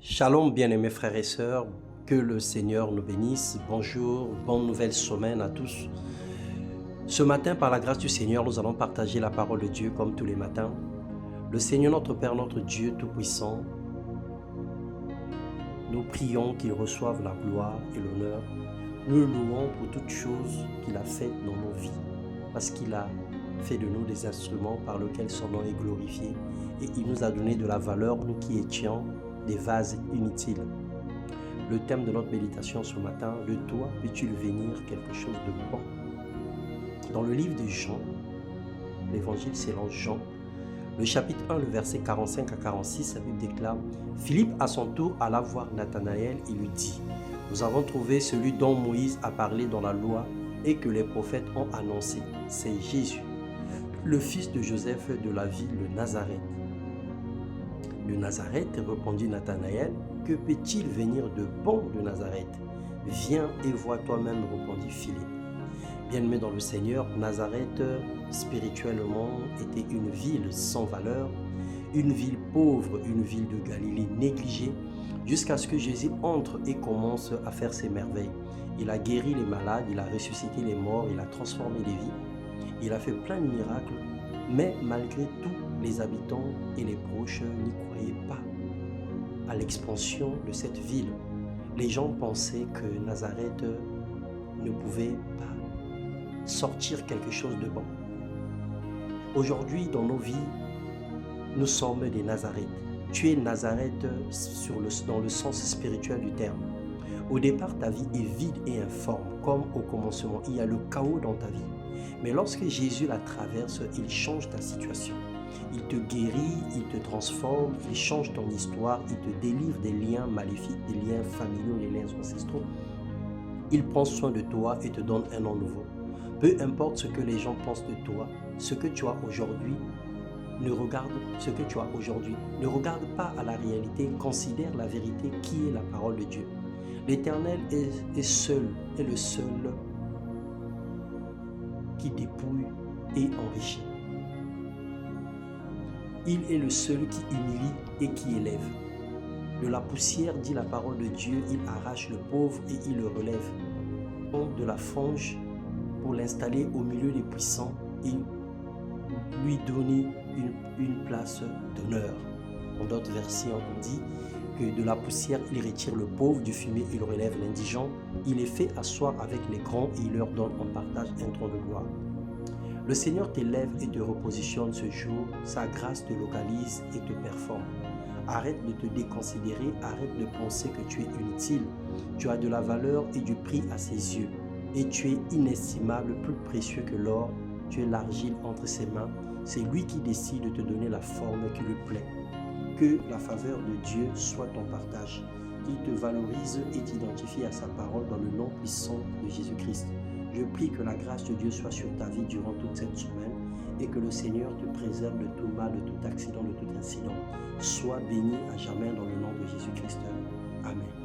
Shalom bien-aimés frères et sœurs, que le Seigneur nous bénisse. Bonjour, bonne nouvelle semaine à tous. Ce matin, par la grâce du Seigneur, nous allons partager la parole de Dieu comme tous les matins. Le Seigneur notre Père, notre Dieu Tout-Puissant, nous prions qu'il reçoive la gloire et l'honneur. Nous le louons pour toutes choses qu'il a faites dans nos vies, parce qu'il a fait de nous des instruments par lesquels son nom est glorifié et il nous a donné de la valeur, nous qui étions des vases inutiles. Le thème de notre méditation ce matin, de toi peux-tu venir quelque chose de bon? Dans le livre de Jean, l'évangile selon Jean, le chapitre 1, le verset 45 à 46, la Bible déclare: Philippe à son tour alla voir Nathanaël et lui dit: Nous avons trouvé celui dont Moïse a parlé dans la loi et que les prophètes ont annoncé. C'est Jésus, le fils de Joseph de la ville de Nazareth. De Nazareth, répondit Nathanaël, que peut-il venir de bon de Nazareth? Viens et vois toi-même, répondit Philippe. Bien-aimé dans le Seigneur, Nazareth, spirituellement, était une ville sans valeur, une ville pauvre, une ville de Galilée négligée, jusqu'à ce que Jésus entre et commence à faire ses merveilles. Il a guéri les malades, il a ressuscité les morts, il a transformé les vies, il a fait plein de miracles, mais malgré tout, les habitants et les proches n'y croyaient pas à l'expansion de cette ville. Les gens pensaient que Nazareth ne pouvait pas sortir quelque chose de bon. Aujourd'hui, dans nos vies, nous sommes des Nazareth. Tu es Nazareth dans le sens spirituel du terme. Au départ, ta vie est vide et informe, comme au commencement. Il y a le chaos dans ta vie. Mais lorsque Jésus la traverse, il change ta situation. Il te guérit, il te transforme, il change ton histoire, il te délivre des liens maléfiques, des liens familiaux, des liens ancestraux. Il prend soin de toi et te donne un nom nouveau. Peu importe ce que les gens pensent de toi, ce que tu as aujourd'hui, ne regarde pas à la réalité, considère la vérité qui est la parole de Dieu. L'Éternel est le seul qui dépouille et enrichit. Il est le seul qui humilie et qui élève. De la poussière, dit la parole de Dieu, il arrache le pauvre et il le relève. De la fange pour l'installer au milieu des puissants et lui donner une place d'honneur. Dans d'autres versets, on dit que de la poussière, il retire le pauvre, du fumier, il relève l'indigent. Il les fait asseoir avec les grands et il leur donne en partage un trône de gloire. Le Seigneur t'élève et te repositionne ce jour. Sa grâce te localise et te performe. Arrête de te déconsidérer, arrête de penser que tu es inutile. Tu as de la valeur et du prix à ses yeux. Et tu es inestimable, plus précieux que l'or. Tu es l'argile entre ses mains. C'est lui qui décide de te donner la forme qui lui plaît. Que la faveur de Dieu soit ton partage. Qu'il te valorise et t'identifie à sa parole dans le nom puissant de Jésus-Christ. Je prie que la grâce de Dieu soit sur ta vie durant toute cette semaine et que le Seigneur te préserve de tout mal, de tout accident, de tout incident. Sois béni à jamais dans le nom de Jésus-Christ. Amen.